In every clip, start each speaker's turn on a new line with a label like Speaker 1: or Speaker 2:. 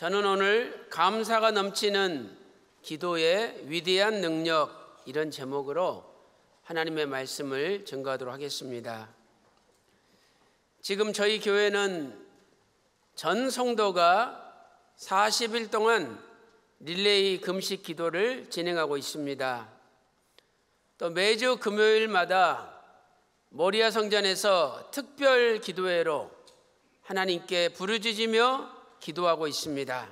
Speaker 1: 저는 오늘 감사가 넘치는 기도의 위대한 능력, 이런 제목으로 하나님의 말씀을 증거하도록 하겠습니다. 지금 저희 교회는 전 성도가 40일 동안 릴레이 금식 기도를 진행하고 있습니다. 또 매주 금요일마다 모리아 성전에서 특별 기도회로 하나님께 부르짖으며 기도하고 있습니다.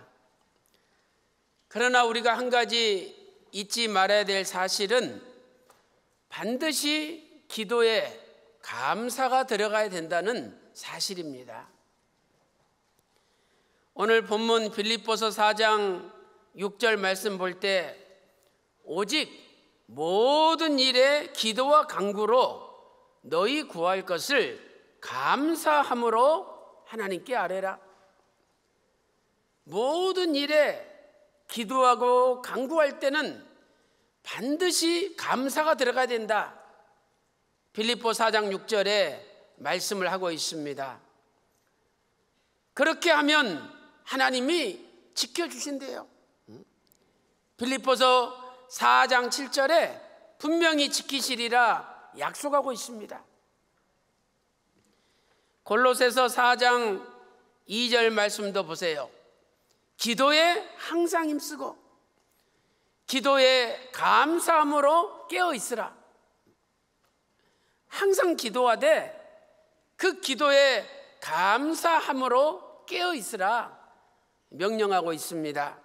Speaker 1: 그러나 우리가 한 가지 잊지 말아야 될 사실은 반드시 기도에 감사가 들어가야 된다는 사실입니다. 오늘 본문 빌립보서 4장 6절 말씀 볼 때 오직 모든 일에 기도와 간구로 너희 구할 것을 감사함으로 하나님께 아뢰라. 모든 일에 기도하고 간구할 때는 반드시 감사가 들어가야 된다. 빌립보 4장 6절에 말씀을 하고 있습니다. 그렇게 하면 하나님이 지켜주신대요. 빌립보서 4장 7절에 분명히 지키시리라 약속하고 있습니다. 골로새서 4장 2절 말씀도 보세요. 기도에 항상 힘쓰고 기도에 감사함으로 깨어있으라. 항상 기도하되 그 기도에 감사함으로 깨어있으라 명령하고 있습니다.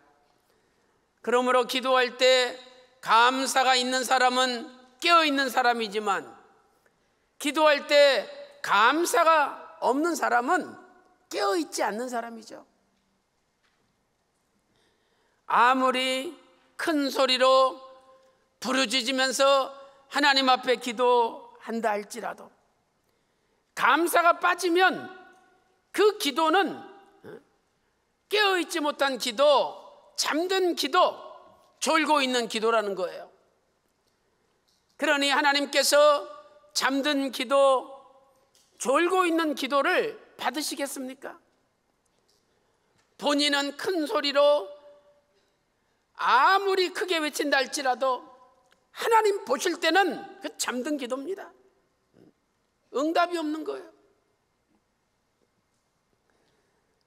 Speaker 1: 그러므로 기도할 때 감사가 있는 사람은 깨어있는 사람이지만 기도할 때 감사가 없는 사람은 깨어있지 않는 사람이죠. 아무리 큰 소리로 부르짖으면서 하나님 앞에 기도한다 할지라도 감사가 빠지면 그 기도는 깨어있지 못한 기도, 잠든 기도, 졸고 있는 기도라는 거예요. 그러니 하나님께서 잠든 기도, 졸고 있는 기도를 받으시겠습니까? 본인은 큰 소리로 아무리 크게 외친다 할지라도 하나님 보실 때는 그 잠든 기도입니다. 응답이 없는 거예요.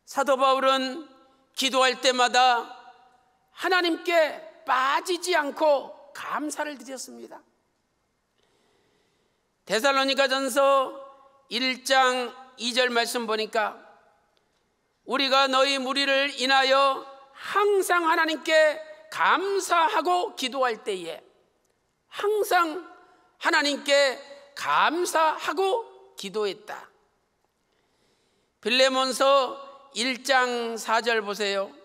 Speaker 1: 사도 바울은 기도할 때마다 하나님께 빠지지 않고 감사를 드렸습니다. 데살로니가전서 1장 2절 말씀 보니까 우리가 너희 무리를 인하여 항상 하나님께 감사하고 기도할 때에 항상 하나님께 감사하고 기도했다. 빌레몬서 1장 4절 보세요.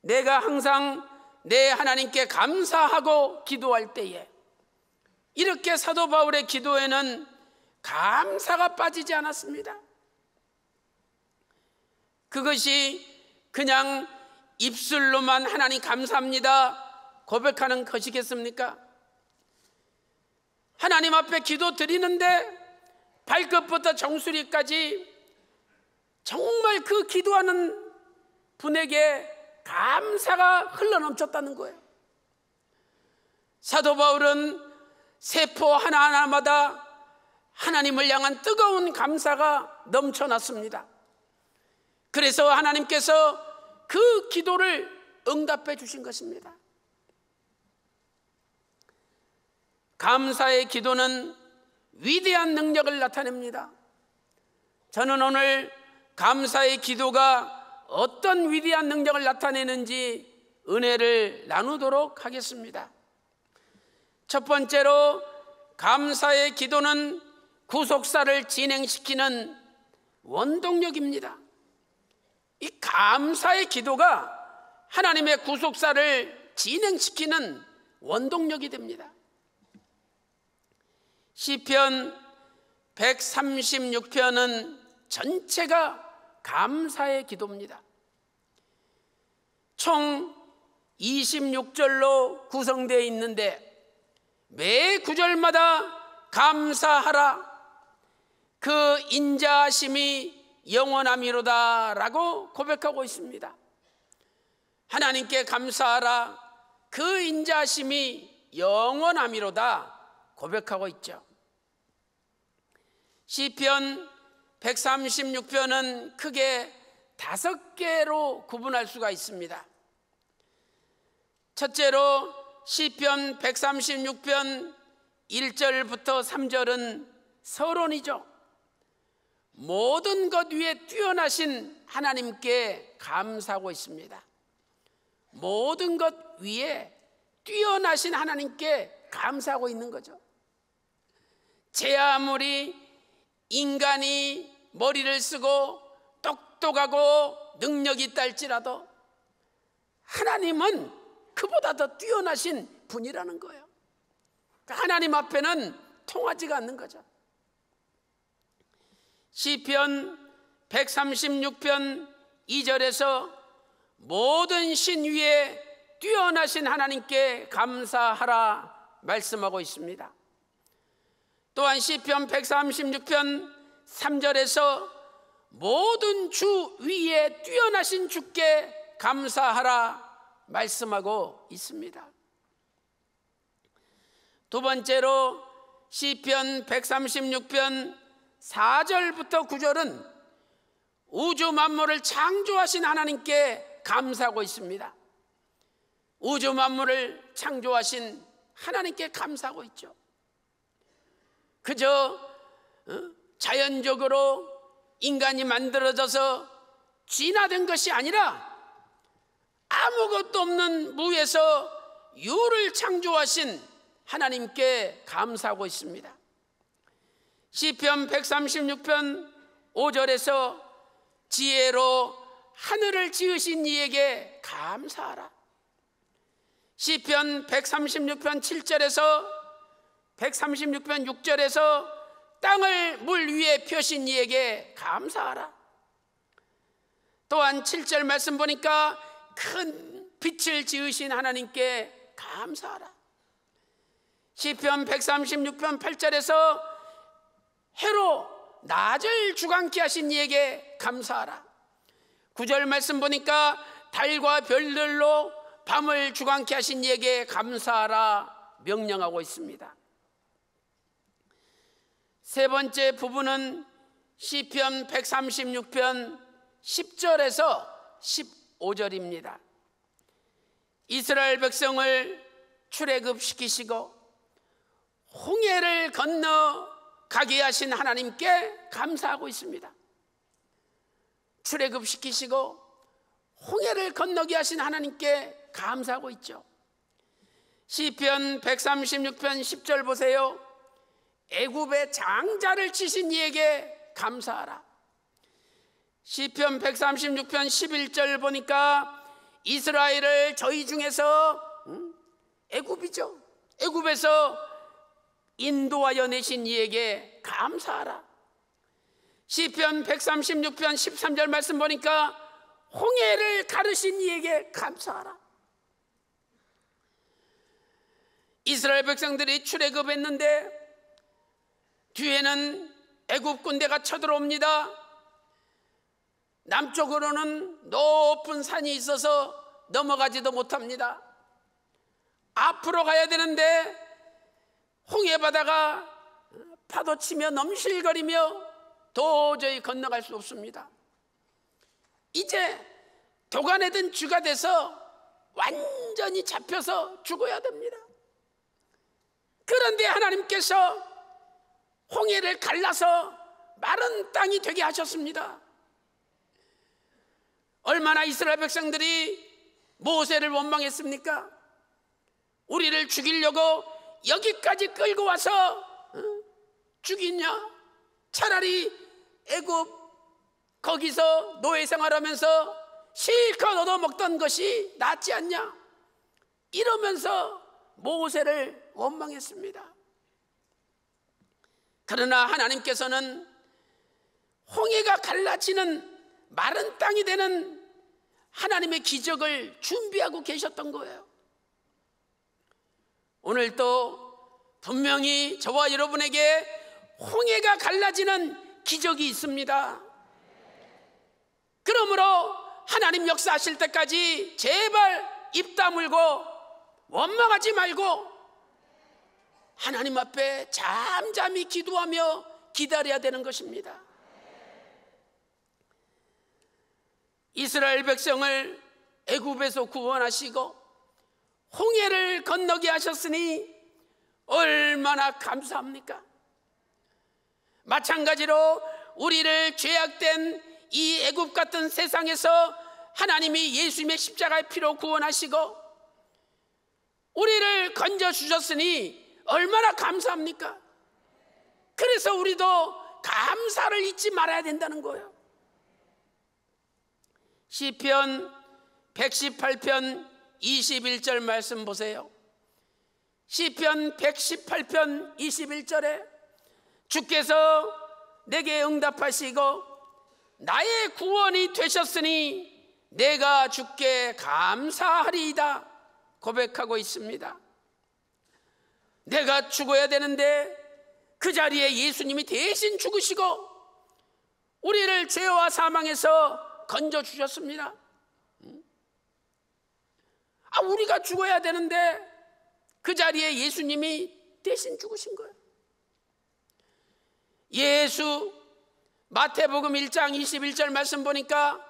Speaker 1: 내가 항상 내 하나님께 감사하고 기도할 때에, 이렇게 사도 바울의 기도에는 감사가 빠지지 않았습니다. 그것이 그냥 입술로만 하나님 감사합니다 고백하는 것이겠습니까? 하나님 앞에 기도 드리는데 발끝부터 정수리까지 정말 그 기도하는 분에게 감사가 흘러넘쳤다는 거예요. 사도 바울은 세포 하나하나마다 하나님을 향한 뜨거운 감사가 넘쳐났습니다. 그래서 하나님께서 그 기도를 응답해 주신 것입니다. 감사의 기도는 위대한 능력을 나타냅니다. 저는 오늘 감사의 기도가 어떤 위대한 능력을 나타내는지 은혜를 나누도록 하겠습니다. 첫 번째로 감사의 기도는 구속사를 진행시키는 원동력입니다. 이 감사의 기도가 하나님의 구속사를 진행시키는 원동력이 됩니다. 시편 136편은 전체가 감사의 기도입니다. 총 26절로 구성되어 있는데 매 구절마다 감사하라, 그 인자하심이 영원함이로다 라고 고백하고 있습니다. 하나님께 감사하라. 그 인자하심이 영원함이로다 고백하고 있죠. 시편 136편은 크게 5개로 구분할 수가 있습니다. 첫째로 시편 136편 1절부터 3절은 서론이죠. 모든 것 위에 뛰어나신 하나님께 감사하고 있습니다. 모든 것 위에 뛰어나신 하나님께 감사하고 있는 거죠. 제 아무리 인간이 머리를 쓰고 똑똑하고 능력이 있다 할지라도 하나님은 그보다 더 뛰어나신 분이라는 거예요. 하나님 앞에는 통하지가 않는 거죠. 시편 136편 2절에서 모든 신 위에 뛰어나신 하나님께 감사하라 말씀하고 있습니다. 또한 시편 136편 3절에서 모든 주 위에 뛰어나신 주께 감사하라 말씀하고 있습니다. 두 번째로 시편 136편 4절부터 9절은 우주 만물을 창조하신 하나님께 감사하고 있습니다. 우주 만물을 창조하신 하나님께 감사하고 있죠. 그저 자연적으로 인간이 만들어져서 진화된 것이 아니라 아무것도 없는 무에서 유를 창조하신 하나님께 감사하고 있습니다. 시편 136편 5절에서 지혜로 하늘을 지으신 이에게 감사하라. 시편 136편 7절에서 136편 6절에서 땅을 물 위에 펴신 이에게 감사하라. 또한 7절 말씀 보니까 큰 빛을 지으신 하나님께 감사하라. 시편 136편 8절에서 해로 낮을 주관케 하신 이에게 감사하라. 9절 말씀 보니까 달과 별들로 밤을 주관케 하신 이에게 감사하라 명령하고 있습니다. 세 번째 부분은 시편 136편 10절에서 15절입니다. 이스라엘 백성을 출애굽시키시고 홍해를 건너 가게 하신 하나님께 감사하고 있습니다. 출애굽시키시고 홍해를 건너게 하신 하나님께 감사하고 있죠. 시편 136편 10절 보세요. 애굽의 장자를 치신 이에게 감사하라. 시편 136편 11절 보니까 이스라엘을 저희 중에서 애굽이죠. 애굽에서 인도하여 내신 이에게 감사하라. 시편 136편 13절 말씀 보니까 홍해를 가르신 이에게 감사하라. 이스라엘 백성들이 출애굽했는데 뒤에는 애굽 군대가 쳐들어옵니다. 남쪽으로는 높은 산이 있어서 넘어가지도 못합니다. 앞으로 가야 되는데 홍해바다가 파도치며 넘실거리며 도저히 건너갈 수 없습니다. 이제 도가내든 쥐가 돼서 완전히 잡혀서 죽어야 됩니다. 그런데 하나님께서 홍해를 갈라서 마른 땅이 되게 하셨습니다. 얼마나 이스라엘 백성들이 모세를 원망했습니까? 우리를 죽이려고 여기까지 끌고 와서 죽이냐? 차라리 애굽 거기서 노예 생활하면서 실컷 얻어먹던 것이 낫지 않냐? 이러면서 모세를 원망했습니다. 그러나 하나님께서는 홍해가 갈라지는 마른 땅이 되는 하나님의 기적을 준비하고 계셨던 거예요. 오늘도 분명히 저와 여러분에게 홍해가 갈라지는 기적이 있습니다. 그러므로 하나님 역사하실 때까지 제발 입 다물고 원망하지 말고 하나님 앞에 잠잠히 기도하며 기다려야 되는 것입니다. 이스라엘 백성을 애굽에서 구원하시고 홍해를 건너게 하셨으니 얼마나 감사합니까? 마찬가지로 우리를 죄악된 이 애굽 같은 세상에서 하나님이 예수님의 십자가의 피로 구원하시고 우리를 건져주셨으니 얼마나 감사합니까? 그래서 우리도 감사를 잊지 말아야 된다는 거예요. 시편 118편 21절 말씀 보세요. 시편 118편 21절에 주께서 내게 응답하시고 나의 구원이 되셨으니 내가 주께 감사하리이다 고백하고 있습니다. 내가 죽어야 되는데 그 자리에 예수님이 대신 죽으시고 우리를 죄와 사망에서 건져주셨습니다. 우리가 죽어야 되는데 그 자리에 예수님이 대신 죽으신 거예요. 예수 마태복음 1장 21절 말씀 보니까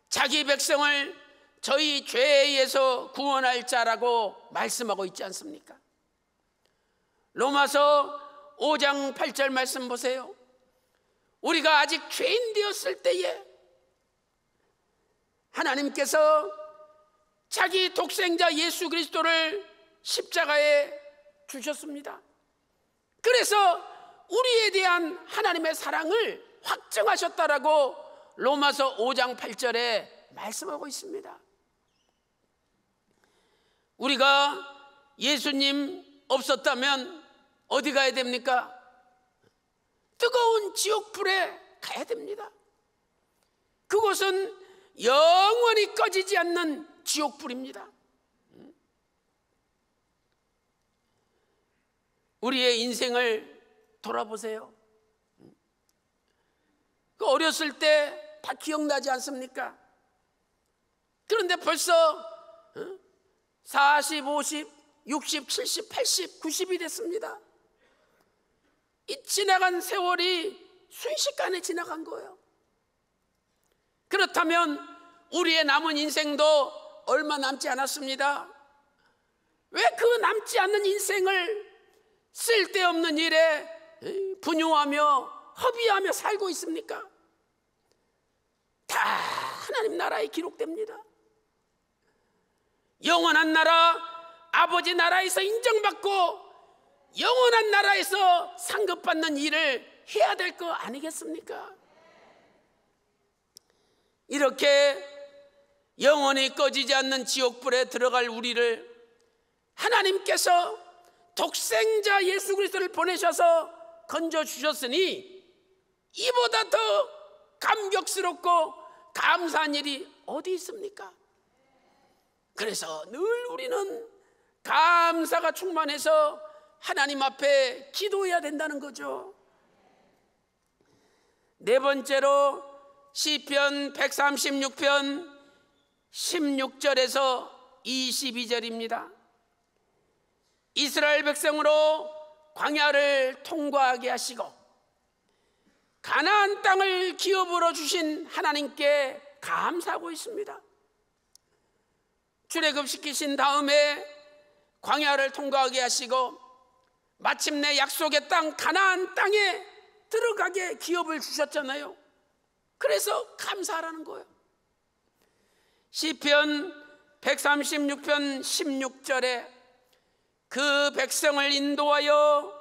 Speaker 1: 자기 백성을 저희 죄에 의해서 구원할 자라고 말씀하고 있지 않습니까? 로마서 5장 8절 말씀 보세요. 우리가 아직 죄인 되었을 때에 하나님께서 자기 독생자 예수 그리스도를 십자가에 주셨습니다. 그래서 우리에 대한 하나님의 사랑을 확증하셨다라고 로마서 5장 8절에 말씀하고 있습니다. 우리가 예수님 없었다면 어디 가야 됩니까? 뜨거운 지옥불에 가야 됩니다. 그곳은 영원히 꺼지지 않는 지옥불입니다. 우리의 인생을 돌아보세요. 그 어렸을 때 다 기억나지 않습니까? 그런데 벌써 40, 50, 60, 70, 80, 90이 됐습니다. 이 지나간 세월이 순식간에 지나간 거예요. 그렇다면 우리의 남은 인생도 얼마 남지 않았습니다. 왜 그 남지 않는 인생을 쓸데없는 일에 분유하며 허비하며 살고 있습니까? 다 하나님 나라에 기록됩니다. 영원한 나라, 아버지 나라에서 인정받고 영원한 나라에서 상급받는 일을 해야 될 거 아니겠습니까? 이렇게 영원히 꺼지지 않는 지옥불에 들어갈 우리를 하나님께서 독생자 예수 그리스도를 보내셔서 건져주셨으니 이보다 더 감격스럽고 감사한 일이 어디 있습니까? 그래서 늘 우리는 감사가 충만해서 하나님 앞에 기도해야 된다는 거죠. 네 번째로 시편 136편 16절에서 22절입니다. 이스라엘 백성으로 광야를 통과하게 하시고 가나안 땅을 기업으로 주신 하나님께 감사하고 있습니다. 출애굽시키신 다음에 광야를 통과하게 하시고 마침내 약속의 땅 가나안 땅에 들어가게 기업을 주셨잖아요. 그래서 감사하라는 거예요. 시편 136편 16절에 그 백성을 인도하여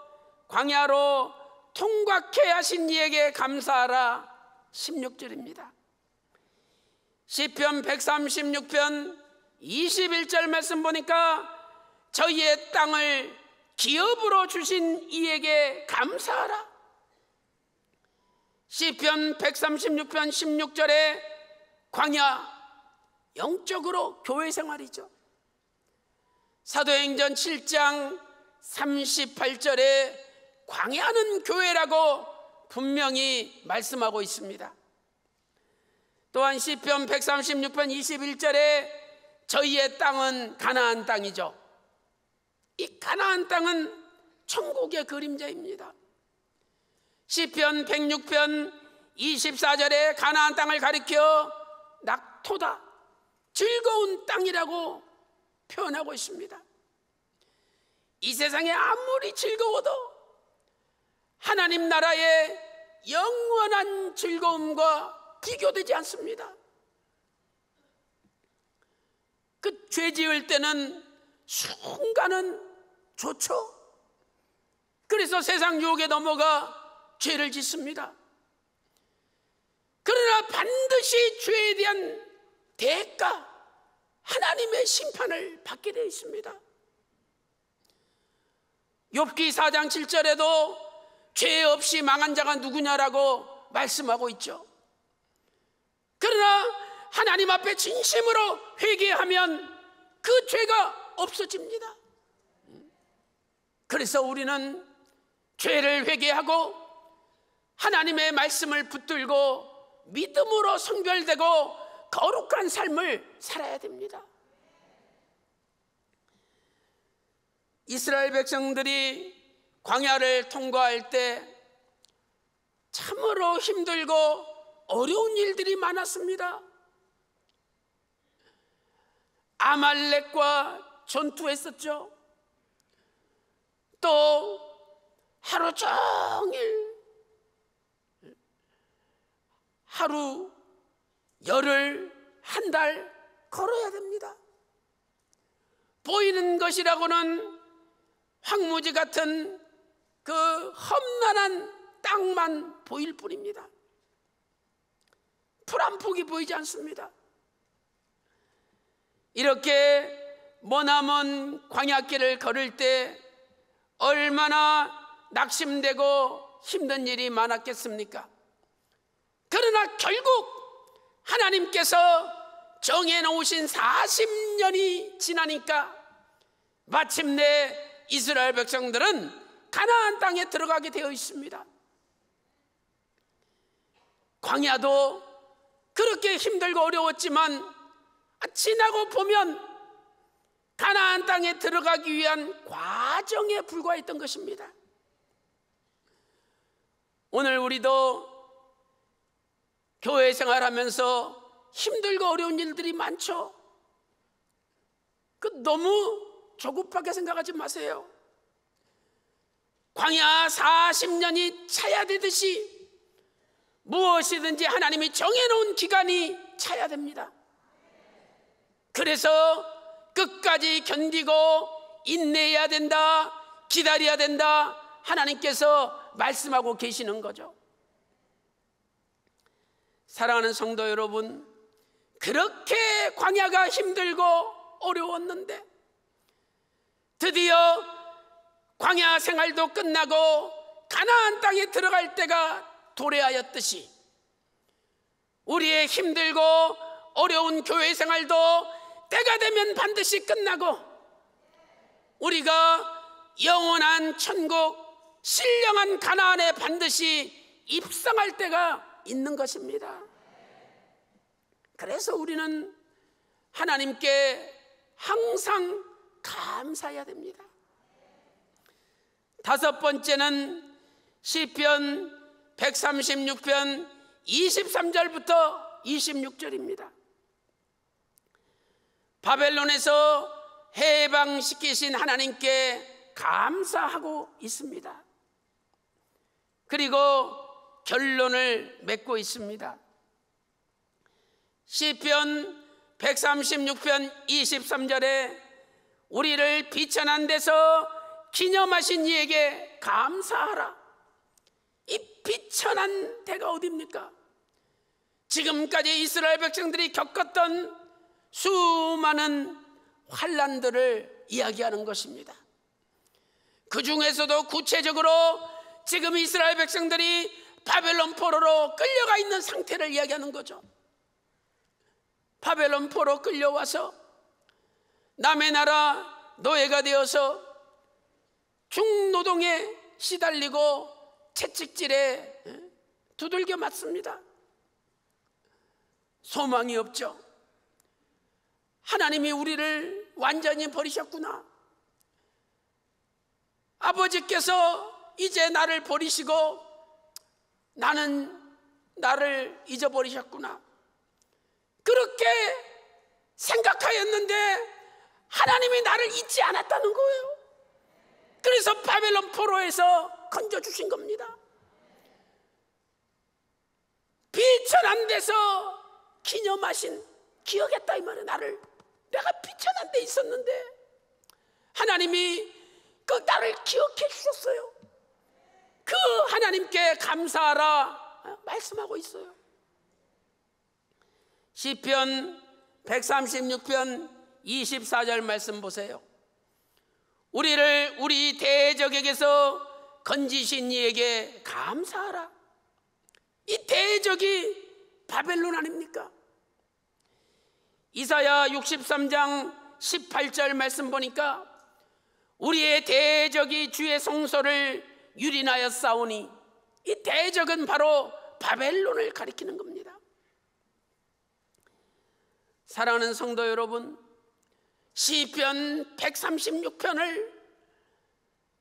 Speaker 1: 광야로 통과케 하신 이에게 감사하라 16절입니다. 시편 136편 21절 말씀 보니까 저희의 땅을 기업으로 주신 이에게 감사하라. 시편 136편 16절에 광야, 영적으로 교회 생활이죠. 사도행전 7장 38절에 광야는 교회라고 분명히 말씀하고 있습니다. 또한 시편 136편 21절에 저희의 땅은 가나안 땅이죠. 이 가나안 땅은 천국의 그림자입니다. 시편 106편 24절에 가나안 땅을 가리켜 낙토다, 즐거운 땅이라고 표현하고 있습니다. 이 세상에 아무리 즐거워도 하나님 나라의 영원한 즐거움과 비교되지 않습니다. 그 죄 지을 때는 순간은 좋죠. 그래서 세상 유혹에 넘어가 죄를 짓습니다. 그러나 반드시 죄에 대한 대가, 하나님의 심판을 받게 되어 있습니다. 욥기 4장 7절에도 죄 없이 망한 자가 누구냐라고 말씀하고 있죠. 그러나 하나님 앞에 진심으로 회개하면 그 죄가 없어집니다. 그래서 우리는 죄를 회개하고 하나님의 말씀을 붙들고 믿음으로 성별되고 거룩한 삶을 살아야 됩니다. 이스라엘 백성들이 광야를 통과할 때 참으로 힘들고 어려운 일들이 많았습니다. 아말렉과 전투했었죠. 또 하루 종일, 하루, 열흘, 한 달 걸어야 됩니다. 보이는 것이라고는 황무지 같은 그 험난한 땅만 보일 뿐입니다. 풀 한 폭이 보이지 않습니다. 이렇게 머나먼 광야길을 걸을 때 얼마나 낙심되고 힘든 일이 많았겠습니까? 그러나 결국 하나님께서 정해놓으신 40년이 지나니까 마침내 이스라엘 백성들은 가나안 땅에 들어가게 되어 있습니다. 광야도 그렇게 힘들고 어려웠지만 지나고 보면 가나안 땅에 들어가기 위한 과정에 불과했던 것입니다. 오늘 우리도 교회 생활하면서 힘들고 어려운 일들이 많죠. 너무 조급하게 생각하지 마세요. 광야 40년이 차야 되듯이 무엇이든지 하나님이 정해놓은 기간이 차야 됩니다. 그래서 끝까지 견디고 인내해야 된다, 기다려야 된다, 하나님께서 말씀하고 계시는 거죠. 사랑하는 성도 여러분, 그렇게 광야가 힘들고 어려웠는데 드디어 광야 생활도 끝나고 가나안 땅에 들어갈 때가 도래하였듯이 우리의 힘들고 어려운 교회 생활도 때가 되면 반드시 끝나고 우리가 영원한 천국, 신령한 가나안에 반드시 입성할 때가 있는 것입니다. 그래서 우리는 하나님께 항상 감사해야 됩니다. 다섯 번째는 시편 136편 23절부터 26절입니다. 바벨론에서 해방시키신 하나님께 감사하고 있습니다. 그리고 결론을 맺고 있습니다. 시편 136편 23절에 우리를 비천한 데서 기념하신 이에게 감사하라. 이 비천한 데가 어디입니까? 지금까지 이스라엘 백성들이 겪었던 수많은 환난들을 이야기하는 것입니다. 그 중에서도 구체적으로 지금 이스라엘 백성들이 바벨론 포로로 끌려가 있는 상태를 이야기하는 거죠. 바벨론 포로 끌려와서 남의 나라 노예가 되어서 중노동에 시달리고 채찍질에 두들겨 맞습니다. 소망이 없죠. 하나님이 우리를 완전히 버리셨구나. 아버지께서 이제 나를 버리시고 나는 나를 잊어버리셨구나. 그렇게 생각하였는데 하나님이 나를 잊지 않았다는 거예요. 그래서 바벨론 포로에서 건져주신 겁니다. 비천한 데서 기념하신, 기억했다 이 말이에요. 내가 비천한 데 있었는데 하나님이 그 나를 기억해 주셨어요. 그 하나님께 감사하라 말씀하고 있어요. 시편 136편 24절 말씀 보세요. 우리를 우리 대적에게서 건지신 이에게 감사하라. 이 대적이 바벨론 아닙니까? 이사야 63장 18절 말씀 보니까 우리의 대적이 주의 성소를 유린하여 싸우니, 이 대적은 바로 바벨론을 가리키는 겁니다. 사랑하는 성도 여러분, 시편 136편을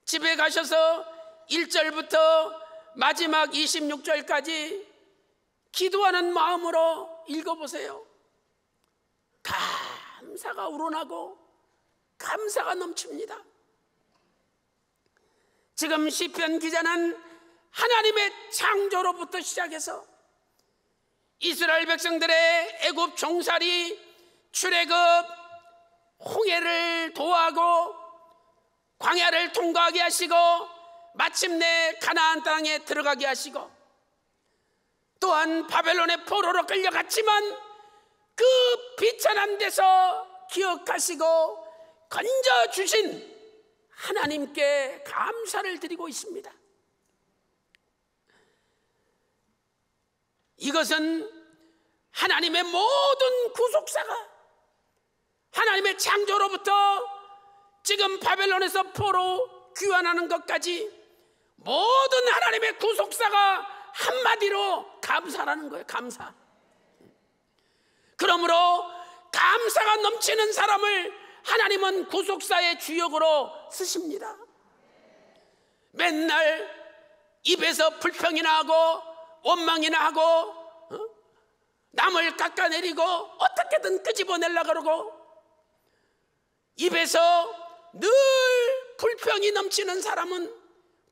Speaker 1: 집에 가셔서 1절부터 마지막 26절까지 기도하는 마음으로 읽어보세요. 감사가 우러나고 감사가 넘칩니다. 지금 시편 기자는 하나님의 창조로부터 시작해서 이스라엘 백성들의 애굽 종살이, 출애굽, 홍해를 도하고 광야를 통과하게 하시고 마침내 가나안 땅에 들어가게 하시고, 또한 바벨론의 포로로 끌려갔지만 그 비천한 데서 기억하시고 건져주신 하나님께 감사를 드리고 있습니다. 이것은 하나님의 모든 구속사가, 하나님의 창조로부터 지금 바벨론에서 포로 귀환하는 것까지 모든 하나님의 구속사가 한마디로 감사라는 거예요. 감사. 그러므로 감사가 넘치는 사람을 하나님은 구속사의 주역으로 쓰십니다. 맨날 입에서 불평이나 하고 원망이나 하고 남을 깎아내리고 어떻게든 끄집어내려고 그러고 입에서 늘 불평이 넘치는 사람은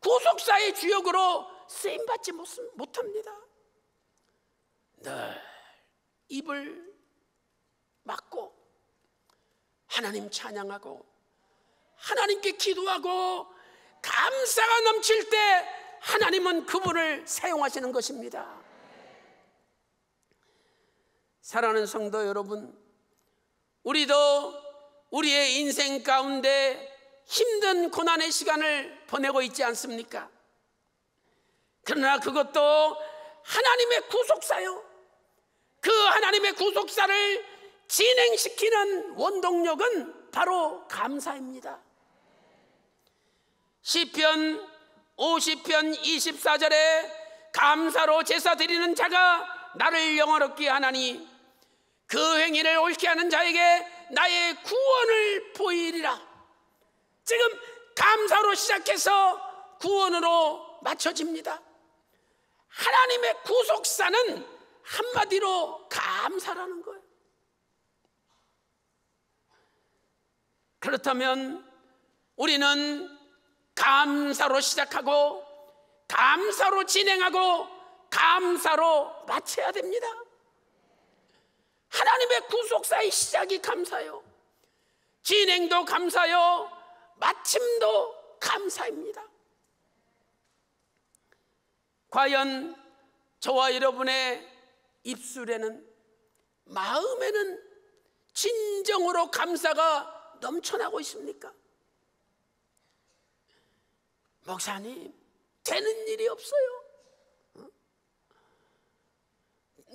Speaker 1: 구속사의 주역으로 쓰임받지 못합니다. 늘 입을 막고 하나님 찬양하고 하나님께 기도하고 감사가 넘칠 때 하나님은 그분을 사용하시는 것입니다. 사랑하는 성도 여러분, 우리도 우리의 인생 가운데 힘든 고난의 시간을 보내고 있지 않습니까? 그러나 그것도 하나님의 구속사요. 그 하나님의 구속사를 진행시키는 원동력은 바로 감사입니다. 시편 50편 24절에 감사로 제사 드리는 자가 나를 영화롭게 하나니 그 행위를 옳게 하는 자에게 나의 구원을 보이리라. 지금 감사로 시작해서 구원으로 맞춰집니다. 하나님의 구속사는 한마디로 감사라는 거예요. 그렇다면 우리는 감사로 시작하고 감사로 진행하고 감사로 마쳐야 됩니다. 하나님의 구속사의 시작이 감사요, 진행도 감사요, 마침도 감사입니다. 과연 저와 여러분의 입술에는, 마음에는 진정으로 감사가 넘쳐나고 있습니까? 목사님, 되는 일이 없어요.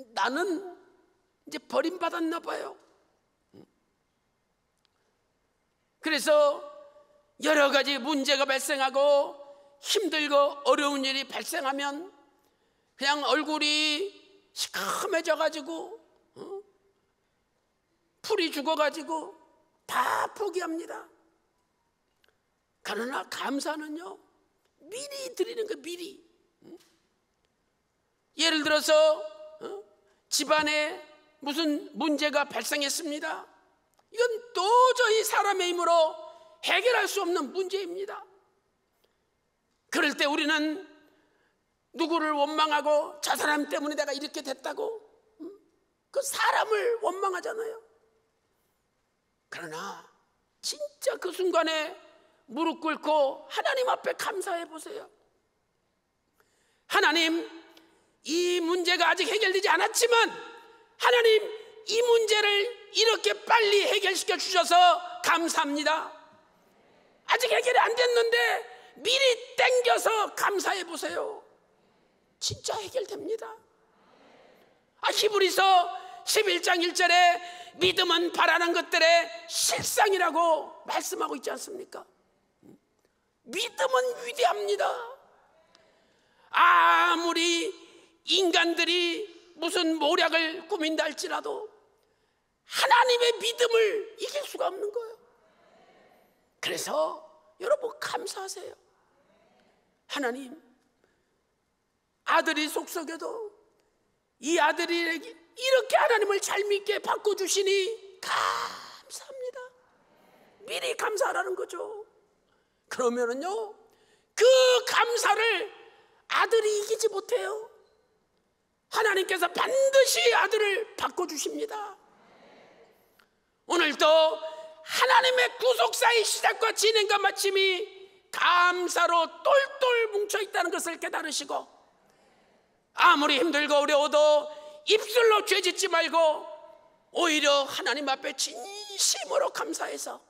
Speaker 1: 나는 이제 버림받았나 봐요. 그래서 여러 가지 문제가 발생하고 힘들고 어려운 일이 발생하면 그냥 얼굴이 시커매져 가지고 풀이 죽어가지고 다 포기합니다. 그러나 감사는요, 미리 드리는 거, 미리. 예를 들어서 집안에 무슨 문제가 발생했습니다. 이건 도저히 사람의 힘으로 해결할 수 없는 문제입니다. 그럴 때 우리는 누구를 원망하고 저 사람 때문에 내가 이렇게 됐다고 그 사람을 원망하잖아요. 그러나 진짜 그 순간에 무릎 꿇고 하나님 앞에 감사해 보세요. 하나님, 이 문제가 아직 해결되지 않았지만 하나님, 이 문제를 이렇게 빨리 해결시켜 주셔서 감사합니다. 아직 해결이 안 됐는데 미리 땡겨서 감사해 보세요. 진짜 해결됩니다. 히브리서 11장 1절에 믿음은 바라는 것들의 실상이라고 말씀하고 있지 않습니까? 믿음은 위대합니다. 아무리 인간들이 무슨 모략을 꾸민다 할지라도 하나님의 믿음을 이길 수가 없는 거예요. 그래서 여러분 감사하세요. 하나님, 아들이 속썩여도 이 아들이 이렇게 하나님을 잘 믿게 바꿔주시니 감사합니다. 미리 감사하라는 거죠. 그러면은요, 그 감사를 아들이 이기지 못해요. 하나님께서 반드시 아들을 바꿔주십니다. 오늘도 하나님의 구속사의 시작과 진행과 마침이 감사로 똘똘 뭉쳐있다는 것을 깨달으시고, 아무리 힘들고 어려워도 입술로 죄짓지 말고 오히려 하나님 앞에 진심으로 감사해서